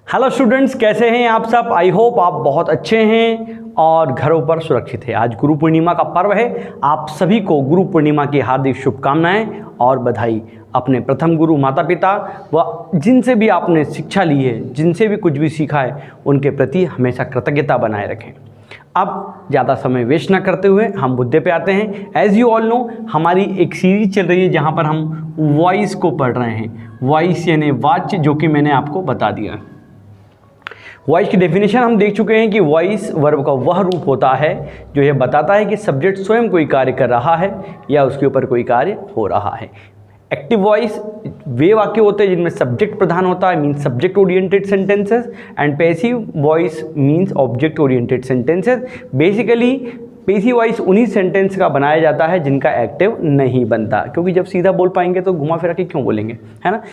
Hello students, कैसे हैं आप सब। आई होप आप बहुत अच्छे हैं और घरों पर सुरक्षित हैं। आज गुरु पूर्णिमा का पर्व है। आप सभी को गुरु पूर्णिमा की हार्दिक शुभकामनाएं और बधाई। अपने प्रथम गुरु माता पिता व जिनसे भी आपने शिक्षा ली है, जिनसे भी कुछ भी सीखा है, उनके प्रति हमेशा कृतज्ञता बनाए रखें। अब ज़्यादा समय वेस्ट ना करते हुए हम मुद्दे पे आते हैं। एज़ यू ऑल नो, हमारी एक सीरीज चल रही है जहाँ पर हम वॉइस को पढ़ रहे हैं। वॉइस यानी वाच्य, जो कि मैंने आपको बता दिया। वॉइस की डेफिनेशन हम देख चुके हैं कि वॉइस वर्ब का वह रूप होता है जो यह बताता है कि सब्जेक्ट स्वयं कोई कार्य कर रहा है या उसके ऊपर कोई कार्य हो रहा है। एक्टिव वॉइस वे वाक्य होते हैं जिनमें सब्जेक्ट प्रधान होता है, means subject oriented sentences. And passive voice means object oriented sentences. Basically passive voice उन्हीं सेंटेंस का बनाया जाता है जिनका एक्टिव नहीं बनता, क्योंकि जब सीधा बोल पाएंगे तो घुमा फिरा के क्यों बोलेंगे, है ना।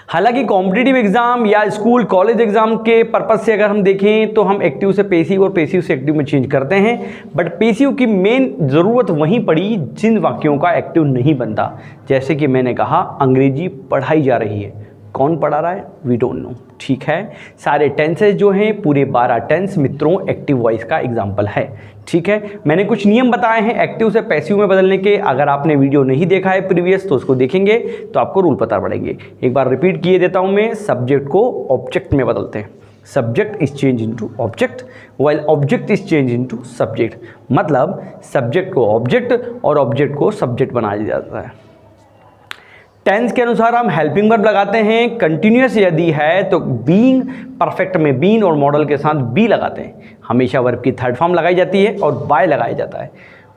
हालांकि कॉम्पिटिटिव एग्जाम या स्कूल कॉलेज एग्जाम के पर्पज से अगर हम देखें तो हम एक्टिव से पैसिव और पैसिव से एक्टिव में चेंज करते हैं। बट पैसिव की मेन ज़रूरत वहीं पड़ी जिन वाक्यों का एक्टिव नहीं बनता। जैसे कि मैंने कहा, अंग्रेजी पढ़ाई जा रही है, कौन पढ़ा रहा है, वी डोंट नो। ठीक है, सारे टेंसेज जो हैं, पूरे 12 टेंस मित्रों एक्टिव वॉइस का एग्जाम्पल है। ठीक है, मैंने कुछ नियम बताए हैं एक्टिव से पैसिव में बदलने के। अगर आपने वीडियो नहीं देखा है प्रीवियस तो उसको देखेंगे तो आपको रूल पता पड़ेंगे। एक बार रिपीट किए देता हूं मैं। सब्जेक्ट को ऑब्जेक्ट में बदलते हैं। Subject is change into object while object is change into subject. मतलब सब्जेक्ट को ऑब्जेक्ट और ऑब्जेक्ट को सब्जेक्ट बनाया जाता है। टेंस के अनुसार हम हेल्पिंग वर्ब लगाते हैं। कंटिन्यूअस यदि है तो बीइंग, परफेक्ट में बीन और मॉडल के साथ बी लगाते हैं। हमेशा वर्ब की थर्ड फॉर्म लगाई जाती है और बाय लगाया जाता है।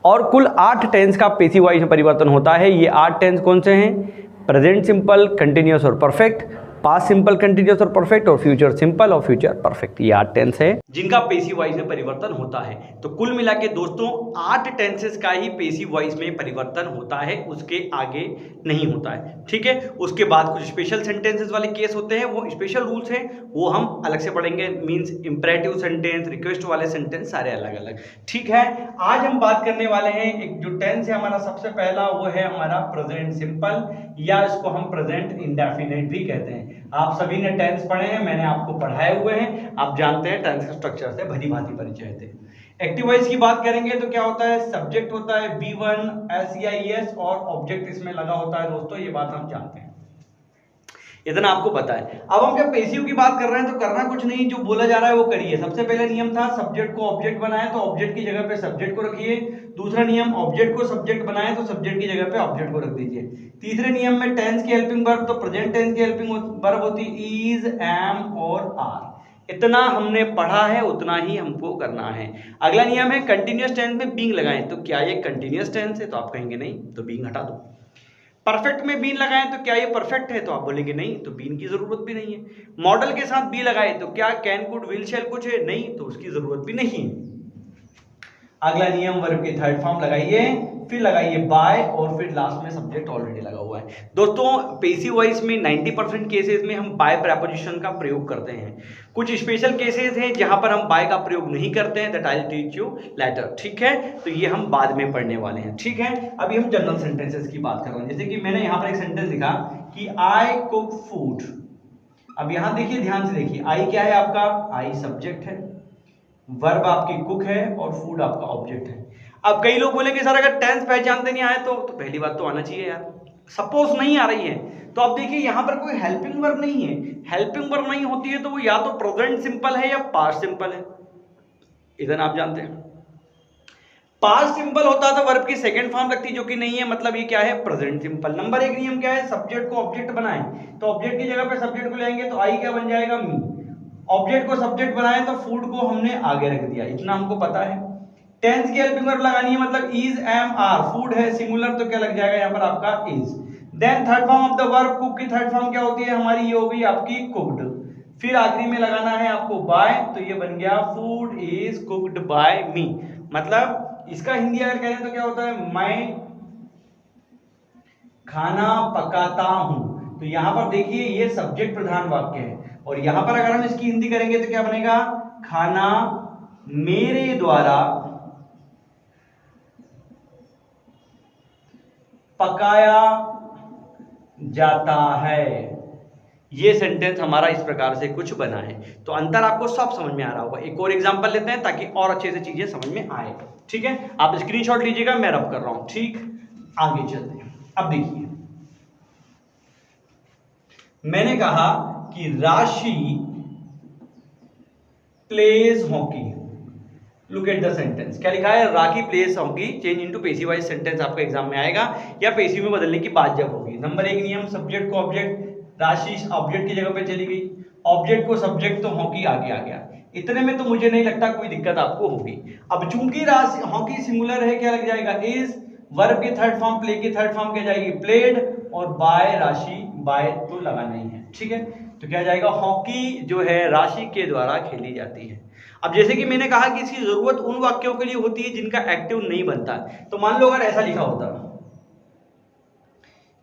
और कुल 8 टेंस का पैसिव वॉइस में परिवर्तन होता है। ये 8 टेंस कौन से हैं? प्रेजेंट सिंपल, कंटिन्यूअस और परफेक्ट, पास्ट सिंपल, कंटिन्यूअस और परफेक्ट, और फ्यूचर सिंपल और फ्यूचर परफेक्ट। ये 8 टेंस है जिनका पैसिव वॉइस में परिवर्तन होता है। तो कुल मिला के दोस्तों 8 टेंसेस का ही पैसिव वॉइस में परिवर्तन होता है, उसके आगे नहीं होता है। ठीक है, उसके बाद कुछ स्पेशल सेंटेंसेस वाले केस होते हैं, वो स्पेशल रूल्स हैं, वो हम अलग से पढ़ेंगे। मींस इंपरेटिव सेंटेंस, रिक्वेस्ट वाले सेंटेंस, सारे अलग अलग। ठीक है, आज हम बात करने वाले हैं एक जो टेंस है हमारा सबसे पहला, वो है हमारा प्रेजेंट सिंपल, या इसको हम प्रेजेंट इंडेफिनिट भी कहते हैं। आप सभी ने टेंस पढ़े हैं, मैंने आपको पढ़ाए हुए हैं, आप जानते हैं टेंस के स्ट्रक्चर से भली भांति परिचय थे। एक्टिव वॉइस की बात करेंगे तो क्या होता है? सब्जेक्ट होता है V1 SEIS और ऑब्जेक्ट इसमें लगा होता है। दोस्तों ये बात हम जानते हैं, इतना आपको पता है। अब हम जब पैसिव की बात कर रहे हैं तो करना कुछ नहीं, जो बोला जा रहा है वो करिए। सबसे पहले नियम था सब्जेक्ट को ऑब्जेक्ट बनाए तो ऑब्जेक्ट की जगह पे सब्जेक्ट को रखिए। दूसरा नियम ऑब्जेक्ट को सब्जेक्ट बनाए तो सब्जेक्ट की जगह पे ऑब्जेक्ट को रख दीजिए। तीसरे नियम में टेंस की हेल्पिंग वर्ब, तो प्रेजेंट टेंस की हेल्पिंग वर्ब होती इज, एम और आर। इतना हमने पढ़ा है, उतना ही हमको करना है। अगला नियम है कंटिन्यूअस टेंस में बीइंग लगाएं। तो क्या ये कंटिन्यूअस टेंस है? तो आप कहेंगे नहीं, तो बीइंग हटा दो। परफेक्ट में बीन लगाएं तो क्या ये परफेक्ट है? तो आप बोलेंगे नहीं, तो बीन की जरूरत भी नहीं है। मॉडल के साथ बी लगाए तो क्या कैन, कुड, विल, शैल कुछ है? नहीं, तो उसकी जरूरत भी नहीं। अगला नियम वर्ब की थर्ड फॉर्म लगाइए, फिर लगाइए बाय, और फिर लास्ट में सब्जेक्ट ऑलरेडी लगा हुआ है। दोस्तों पैसिव वॉइस में 90% केसेस में हम बाय प्रेपोजिशन का प्रयोग करते हैं। कुछ स्पेशल केसेस हैं जहां पर हम बाय का प्रयोग नहीं करते हैं, that I will teach you later. ठीक है, तो ये हम बाद में पढ़ने वाले हैं। ठीक है, अभी हम जनरल सेंटेंसेस की बात कर रहे हैं। जैसे कि मैंने यहां पर एक सेंटेंस लिखा कि आई कुक फूड। अब यहां देखिए, ध्यान से देखिए, आई क्या है आपका? आई सब्जेक्ट है, वर्ब आपकी कुक है और फूड आपका ऑब्जेक्ट है। अब कई लोग बोलेंगे सर अगर टेंस पहचानते नहीं आए तो पहली बात तो आना चाहिए यार। सपोज नहीं आ रही है तो आप देखिए यहां पर कोई हेल्पिंग वर्ब नहीं है। हेल्पिंग वर्ब नहीं होती है तो वो या तो प्रेजेंट सिंपल है या पास्ट सिंपल है। इधर आप जानते हैं पास्ट सिंपल होता तो वर्ब की सेकंड फॉर्म लगती, जो कि नहीं है, मतलब ये क्या है? Present simple. नंबर 1 नियम क्या है? सब्जेक्ट को ऑब्जेक्ट बनाएं तो ऑब्जेक्ट की जगह पे सब्जेक्ट को लेंगे तो आई क्या बन जाएगा? मी। ऑब्जेक्ट को सब्जेक्ट बनाए तो फूड को हमने आगे रख दिया, इतना हमको पता है। टेंस की हेल्पिंग वर्ब लगानी है, मतलब इज, एम, आर। फूड है सिंगुलर तो क्या लग जाएगा यहां पर? आपका is. Then third form of the verb cook की थर्ड फॉर्म क्या होती है हमारी? ये हो गई आपकी कुक्ड। फिर आखिरी में लगाना है आपको बाय, तो ये बन गया फूड इज कुक्ड बाय मी। मतलब इसका हिंदी अगर कहें तो क्या होता है? मैं खाना पकाता हूं। तो यहां पर देखिए ये सब्जेक्ट प्रधान वाक्य है, और यहां पर अगर हम इसकी हिंदी करेंगे तो क्या बनेगा? खाना मेरे द्वारा पकाया जाता है। ये सेंटेंस हमारा इस प्रकार से कुछ बना है। तो अंतर आपको सब समझ में आ रहा होगा। एक और एग्जांपल लेते हैं ताकि और अच्छे से चीजें समझ में आए। ठीक है, आप स्क्रीनशॉट लीजिएगा, मैं रब कर रहा हूं। ठीक, आगे चलते हैं। अब देखिए, मैंने कहा कि Rashi plays hockey. Look at the sentence, क्या लिखा है? Rakhi plays hockey change into passive voice sentence आपका एग्जाम में आएगा, या पेसिव में बदलने की बात जब होगी। नंबर 1 नियम, सब्जेक्ट को ऑब्जेक्ट, राशि ऑब्जेक्ट की जगह पे चली गई, ऑब्जेक्ट को सब्जेक्ट, तो हॉकी आगे आ गया। इतने में तो मुझे नहीं लगता कोई दिक्कत आपको होगी। अब चूंकि राशि हॉकी सिंगुलर है, क्या लग जाएगा? इज, वर्ब की थर्ड फॉर्म, प्ले की थर्ड फॉर्म क्या जाएगी? प्लेड, और बाय राशि, बाय तो लगाना ही है। ठीक है, तो क्या जाएगा? हॉकी जो है राशि के द्वारा खेली जाती है। अब जैसे कि मैंने कहा कि इसकी जरूरत उन वाक्यों के लिए होती है जिनका एक्टिव नहीं बनता। तो मान लो अगर ऐसा लिखा होता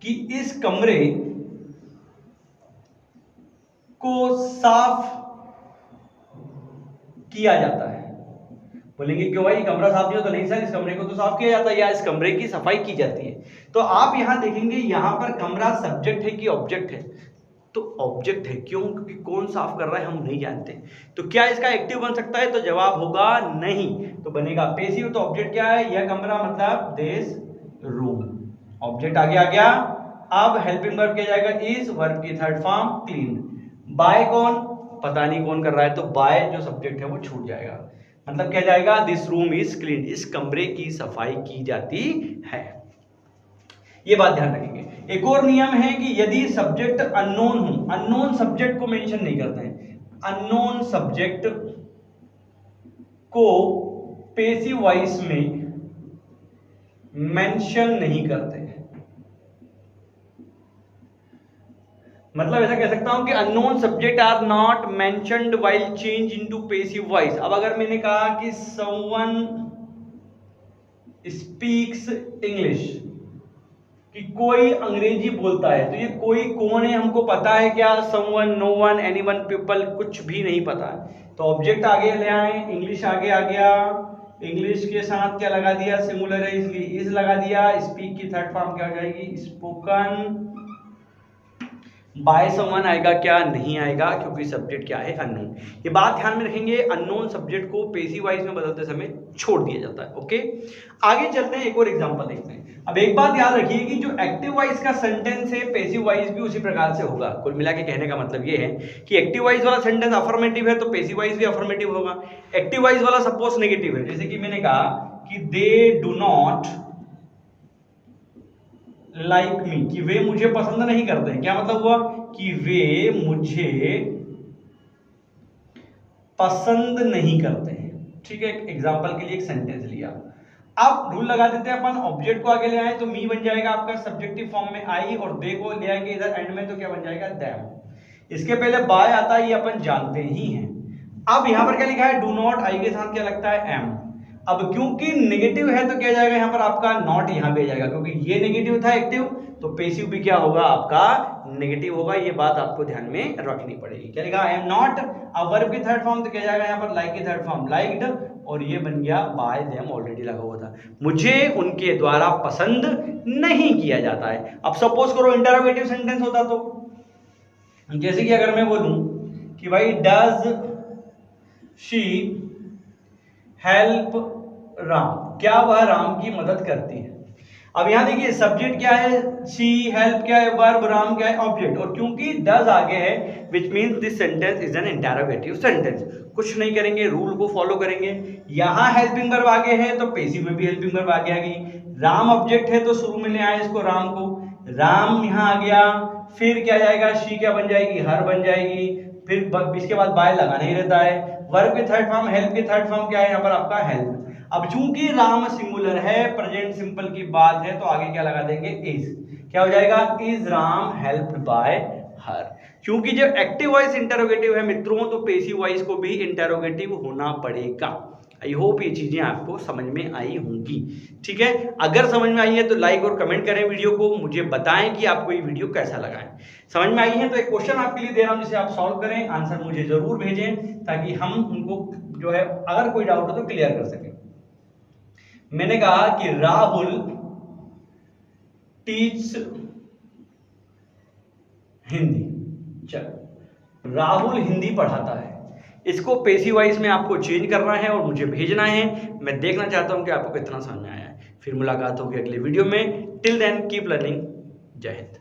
कि इस कमरे को साफ किया जाता है, बोलेंगे क्यों भाई, कमरा साफ नहीं हो? तो नहीं सर, इस कमरे को तो साफ किया जाता है, या इस कमरे की सफाई की जाती है। तो आप यहां देखेंगे, यहां पर कमरा सब्जेक्ट है कि ऑब्जेक्ट है? तो ऑब्जेक्ट है। क्यों? क्योंकि कौन साफ कर रहा है हम नहीं जानते। तो क्या इसका एक्टिव बन सकता है? तो जवाब होगा नहीं, तो बनेगा पेसिव। तो ऑब्जेक्ट क्या है? यह कमरा, मतलब दिस रूम। ऑब्जेक्ट आगे आ गया। अब हेल्पिंग वर्ब क्या जाएगा? इज, वर्ब की थर्ड फॉर्म क्लीन। बाय कौन? पता नहीं कौन कर रहा है, तो बाय जो सब्जेक्ट है वो छूट जाएगा। मतलब क्या जाएगा? दिस रूम इज क्लीन, इस कमरे की सफाई की जाती है। ये बात ध्यान रखेंगे। एक और नियम है कि यदि सब्जेक्ट अननोन हो, अननोन सब्जेक्ट को मेंशन नहीं करते हैं, अननोन सब्जेक्ट को पेसिव वॉइस में मेंशन नहीं करते हैं। मतलब ऐसा कह सकता हूं कि unknown subject are not mentioned while change into passive voice. अब अगर मैंने कहा कि समवन स्पीक्स इंग्लिश, कि कोई अंग्रेजी बोलता है, तो ये कोई कौन है हमको पता है क्या? Someone, no one, anyone, people, कुछ भी नहीं पता है। तो ऑब्जेक्ट आगे ले आए, इंग्लिश आगे आ गया, इंग्लिश के साथ क्या लगा दिया? सिंगुलर है इसलिए इज लगा दिया। स्पीक की थर्ड फॉर्म क्या हो जाएगी? स्पोकन। बाय समवन आएगा क्या? नहीं आएगा, क्योंकि सब्जेक्ट क्या है? अननोन। ये बात ध्यान में रखेंगे, अननोन सब्जेक्ट को पेसिव वॉइस में बदलते समय छोड़ दिया जाता है। ओके, आगे चलते हैं, एक और एग्जांपल देखते हैं। अब एक बात याद रखिए कि जो एक्टिव वॉइस का सेंटेंस है, पेसिव वॉइस भी उसी प्रकार से होगा। कुल मिला के कहने का मतलब ये है कि एक्टिव वॉइस वाला सेंटेंस अफर्मेटिव है, तो पेसिव वॉइस भी अफर्मेटिव होगा। एक्टिव वॉइस वाला सपोज नेगेटिव है, जैसे कि मैंने कहा कि they do not like me, कि वे मुझे पसंद नहीं करते हैं। क्या मतलब हुआ? कि वे मुझे पसंद नहीं करते हैं। ठीक है, एग्जांपल के लिए एक सेंटेंस लिया। अब रूल लगा देते हैं अपन, ऑब्जेक्ट को आगे ले आए तो मी बन जाएगा आपका सब्जेक्टिव फॉर्म में आई, और दे को ले आएंगे इधर एंड में तो क्या बन जाएगा? देम। इसके पहले बाय आता है, ये अपन जानते ही हैं। अब यहां पर क्या लिखा है? डू नॉट, आई के साथ क्या लगता है? एम। अब क्योंकि नेगेटिव है तो क्या जाएगा यहाँ पर आपका? नॉट यहाँ पे जाएगा, क्योंकि ये नेगेटिव था एक्टिव, तो पेसिव भी क्या होगा आपका? नेगेटिव होगा। ये बात आपको ध्यान में रखनी पड़ेगी। क्या लिखा? I am not. अब वर्ब की थर्ड फॉर्म तो क्या जाएगा यहाँ पर? लाइक की थर्ड फॉर्म लाइक्ड, और ये बन गया बाय देम, ऑलरेडी लगा हुआ था। मुझे उनके द्वारा पसंद नहीं किया जाता है। अब सपोज करो इंटरोगेटिव सेंटेंस होता तो, जैसे कि अगर मैं बोलूं कि भाई डज शी हेल्प राम, क्या वह राम की मदद करती है? अब यहां देखिए सब्जेक्ट क्या है? शी, हेल्प क्या है? वर्ब, राम क्या है? ऑब्जेक्ट। और क्योंकि डज आगे है, which means this sentence is an interrogative sentence. कुछ नहीं करेंगे, रूल को फॉलो करेंगे। यहां हेल्पिंग वर्ब आगे है तो पेसिव में भी हेल्पिंग वर्ब आगे आ गई। राम ऑब्जेक्ट है तो शुरू में ले आए इसको, राम को, राम यहां आ गया। फिर क्या जाएगा? शी क्या बन जाएगी? हर बन जाएगी। फिर इसके बाद बाय लगाना ही रहता है। वर्ब की थर्ड फॉर्म, हेल्प की थर्ड फॉर्म क्या है यहाँ पर आपका? हेल्प। अब चूंकि राम सिंगुलर है, प्रेजेंट सिंपल की बात है, तो आगे क्या लगा देंगे? इज। क्या हो जाएगा? इज राम हेल्प्ड बाय हर। क्योंकि जब एक्टिव वॉइस इंटरोगेटिव है मित्रों, तो पेसिव वॉइस को भी इंटरोगेटिव होना पड़ेगा। आई होप ये चीजें आपको समझ में आई होंगी। ठीक है, अगर समझ में आई है तो लाइक और कमेंट करें वीडियो को, मुझे बताएं कि आपको ये वीडियो कैसा लगा है। समझ में आई है तो एक क्वेश्चन आपके लिए दे रहा हूं, जिसे आप सॉल्व करें, आंसर मुझे जरूर भेजें, ताकि हम उनको जो है अगर कोई डाउट हो तो क्लियर कर सकें। मैंने कहा कि राहुल टीच हिंदी। चलो राहुल हिंदी पढ़ाता है, इसको पेशी वाइज में आपको चेंज करना है और मुझे भेजना है। मैं देखना चाहता हूं कि आपको कितना समझ में आया है। फिर मुलाकात होगी अगले वीडियो में। Till then keep learning. जय हिंद।